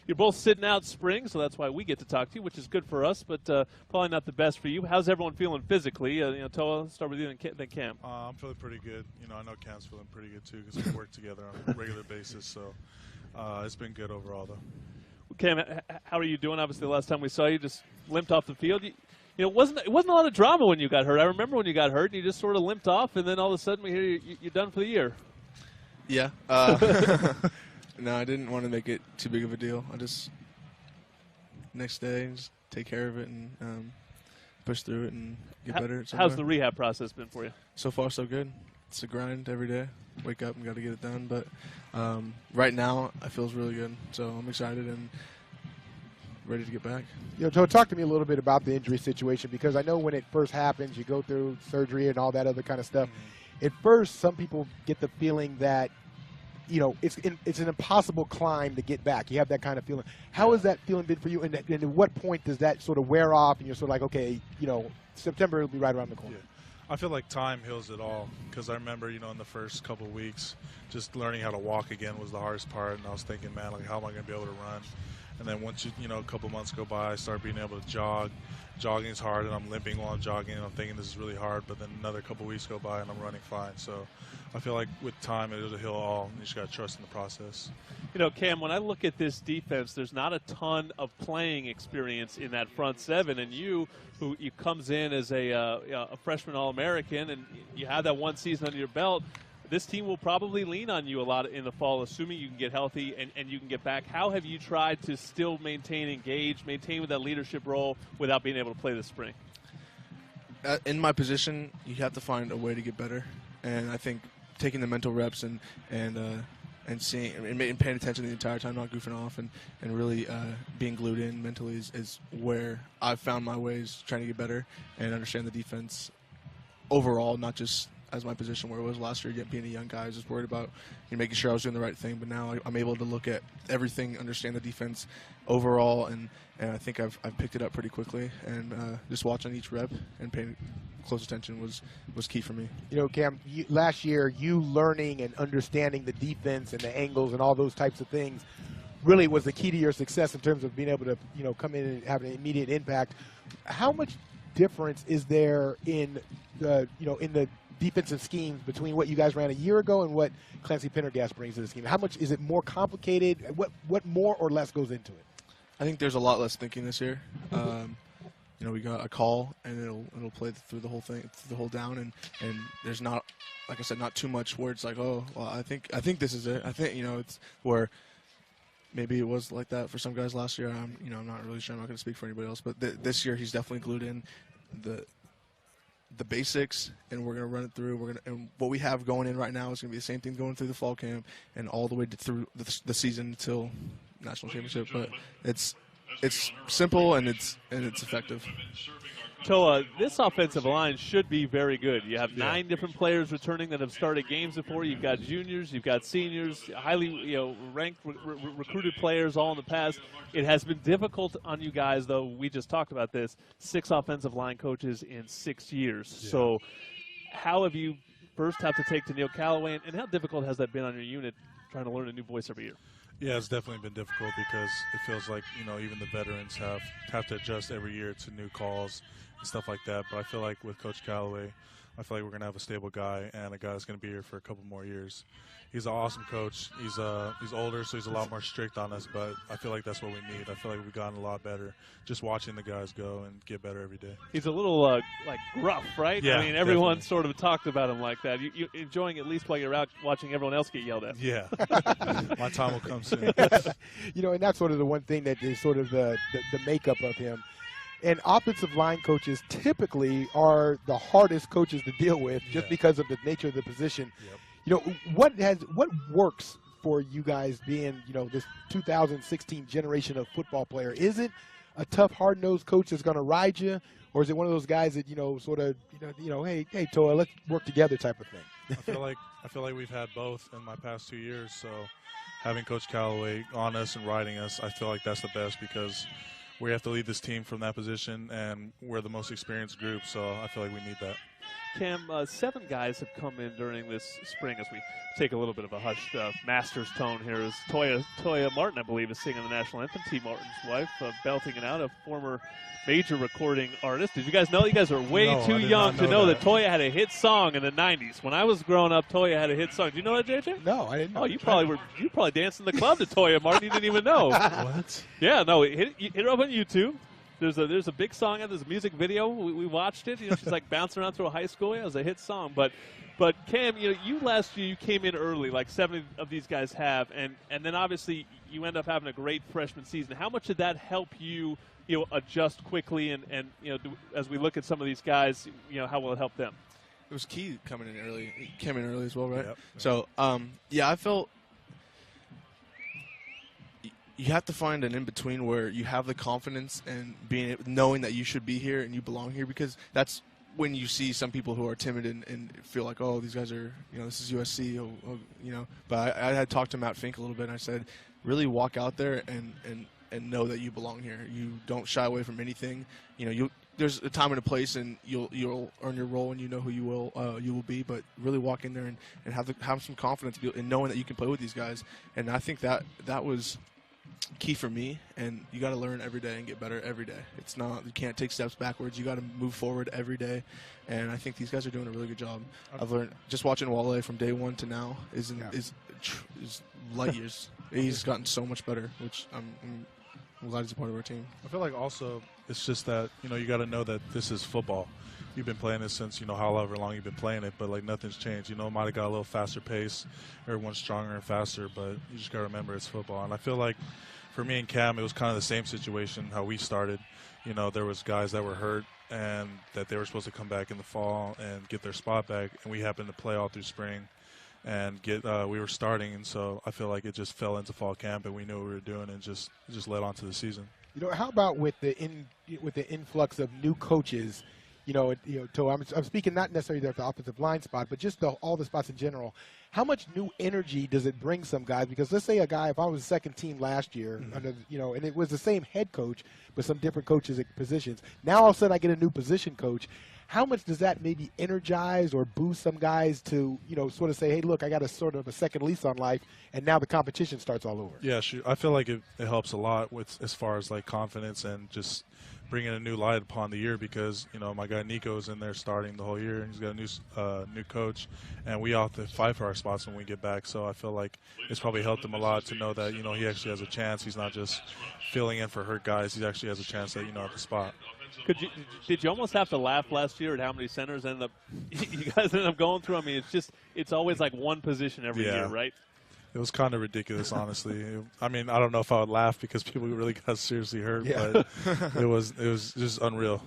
you're both sitting out spring, so that's why we get to talk to you, which is good for us, but probably not the best for you. How's everyone feeling physically? Toa, start with you, then Cam. I'm feeling pretty good. I know Cam's feeling pretty good too because we work together on a regular basis. So it's been good overall, though. Cam, how are you doing? Obviously, the last time we saw you, just limped off the field. It wasn't a lot of drama when you got hurt. I remember when you got hurt, and you just sort of limped off, and then all of a sudden we hear you're done for the year. Yeah. No, I didn't want to make it too big of a deal. I just next day just take care of it and push through it and get better. How's the rehab process been for you? So far, so good. It's a grind every day. Wake up and got to get it done. But right now, it feels really good. So I'm excited and ready to get back. Joe, talk to me a little bit about the injury situation, because I know when it first happens, you go through surgery and all that other kind of stuff. At first, some people get the feeling that, it's an impossible climb to get back. You have that kind of feeling. How has that feeling been for you? And at what point does that sort of wear off and you're sort of like, okay, September will be right around the corner? Yeah. I feel like time heals it all, because I remember, in the first couple of weeks, just learning how to walk again was the hardest part, and I was thinking, man, like, how am I going to be able to run? And then once a couple months go by, I start being able to jog. Jogging is hard, and I'm limping while I'm jogging, and I'm thinking this is really hard, but then another couple weeks go by, and I'm running fine. So I feel like with time, it'll heal all, and you just got to trust in the process. Cam, when I look at this defense, there's not a ton of playing experience in that front seven, and you comes in as a freshman All-American, and you have that one season under your belt. This team will probably lean on you a lot in the fall, assuming you can get healthy and you can get back. How have you tried to still maintain with that leadership role without being able to play this spring? In my position, you have to find a way to get better. And I think taking the mental reps and seeing and paying attention the entire time, not goofing off, and really being glued in mentally is where I've found my ways trying to get better and understand the defense overall, not just as my position where it was last year. Being a young guy, I was just worried about making sure I was doing the right thing. But now I'm able to look at everything, understand the defense overall, and I think I've picked it up pretty quickly. And just watching each rep and paying close attention was key for me. Cam, last year, you learning and understanding the defense and the angles and all those types of things really was the key to your success in terms of being able to come in and have an immediate impact. How much difference is there in the defensive schemes between what you guys ran a year ago and what Clancy Pendergast brings to the scheme? How much is it more complicated? What more or less goes into it? I think there's a lot less thinking this year. We got a call and it'll play through the whole thing, through the whole down, and there's not, like I said, not too much where it's like, oh, well, I think this is it. I think it's where maybe it was like that for some guys last year. I'm not really sure. I'm not going to speak for anybody else, but this year he's definitely glued in the basics, and we're going to run it through. And what we have going in right now is going to be the same thing going through the fall camp and all the way through the season until national championship. But it's simple and it's effective. Toa, this offensive line should be very good. You have 9 different players returning that have started games before. You've got juniors, you've got seniors, highly ranked recruited players all in the past. It has been difficult on you guys, though. We just talked about this. 6 offensive line coaches in 6 years. Yeah. So how have you first have to take to Neil Callaway, and how difficult has that been on your unit trying to learn a new voice every year? Yeah, it's definitely been difficult because it feels like, even the veterans have to adjust every year to new calls and stuff like that. But I feel like with Coach Callaway, I feel like we're going to have a stable guy and a guy that's going to be here for a couple more years. He's an awesome coach. He's older, so he's a lot more strict on us, but I feel like that's what we need. I feel like we've gotten a lot better just watching the guys go and get better every day. He's a little gruff, right? Yeah, I mean, everyone definitely. sort of talked about him like that. You enjoying at least while you're out watching everyone else get yelled at. Yeah. My time will come soon. And that's sort of the one thing that is sort of the makeup of him. And offensive line coaches typically are the hardest coaches to deal with just because of the nature of the position. Yep. What works for you guys being, this 2016 generation of football player? Is it a tough, hard-nosed coach that's going to ride you, or is it one of those guys that, hey, Toa, let's work together type of thing? I feel like we've had both in my past 2 years. So having Coach Callaway on us and riding us, I feel like that's the best because we have to lead this team from that position, and we're the most experienced group, so I feel like we need that. Cam, 7 guys have come in during this spring as we take a little bit of a hushed Masters tone here. As Toya Martin, I believe, is singing the national anthem. T. Martin's wife, belting it out, a former major recording artist. Did you guys know? You guys are way too young to know that Toya had a hit song in the 90s. When I was growing up, Toya had a hit song. Do you know that, JJ? No, I didn't know. Oh, you probably danced in the club to Toya Martin. You didn't even know. What? Yeah, no, hit her up on YouTube. There's a big song and there's a music video. We watched it. You know, she's like bouncing around through a high school. Yeah, it was a hit song. But Cam, you know, you last year you came in early, like 7 of these guys have, and then obviously you end up having a great freshman season. How much did that help you, you know, adjust quickly and you know, as we look at some of these guys, you know, how will it help them? It was key coming in early. He came in early as well, right? Yep. So, yeah, I felt you have to find an in-between where you have the confidence and knowing that you should be here and you belong here, because that's when you see some people who are timid and feel like, oh, these guys are, you know, this is USC, you know. But I had talked to Matt Fink a little bit, and I said, really walk out there and know that you belong here. You don't shy away from anything. You know, there's a time and a place, and you'll earn your role, and you know who you will be. But really walk in there and have some confidence in knowing that you can play with these guys. And I think that was key for me, and you got to learn every day and get better every day. It's not, you can't take steps backwards. You got to move forward every day, and I think these guys are doing a really good job. I've learned just watching Wale from day one to now is light years. He's gotten so much better, which I'm glad he's a part of our team. I feel like also it's just that, you know, you got to know that this is football. You've been playing this since, you know, however long you've been playing it, but, like, nothing's changed. You know, it might have got a little faster pace. Everyone's stronger and faster, but you just got to remember it's football. And I feel like for me and Cam, it was kind of the same situation how we started. You know, there was guys that were hurt and that they were supposed to come back in the fall and get their spot back, and we happened to play all through spring and we were starting. And so I feel like it just fell into fall camp, and we knew what we were doing, and just led on to the season. You know, how about with the influx of new coaches? So I'm speaking not necessarily at the offensive line spot, but just all the spots in general. How much new energy does it bring some guys? Because let's say a guy, if I was second team last year, and it was the same head coach, but some different coaches at positions. Now all of a sudden I get a new position coach. How much does that maybe energize or boost some guys to, sort of say, hey, look, I got a sort of a second lease on life, and now the competition starts all over? Yeah, sure. I feel like it helps a lot with as far as like confidence and just bringing a new light upon the year, because my guy Nico's in there starting the whole year, and he's got a new coach, and we all have to fight for our spots when we get back. So I feel like it's probably helped him a lot to know that he actually has a chance. He's not just filling in for hurt guys. He actually has a chance at the spot. Did you almost have to laugh last year at how many centers you guys ended up going through? I mean, it's always like one position every year, right? It was kind of ridiculous, honestly. I mean, I don't know if I would laugh because people really got seriously hurt, but it was just unreal.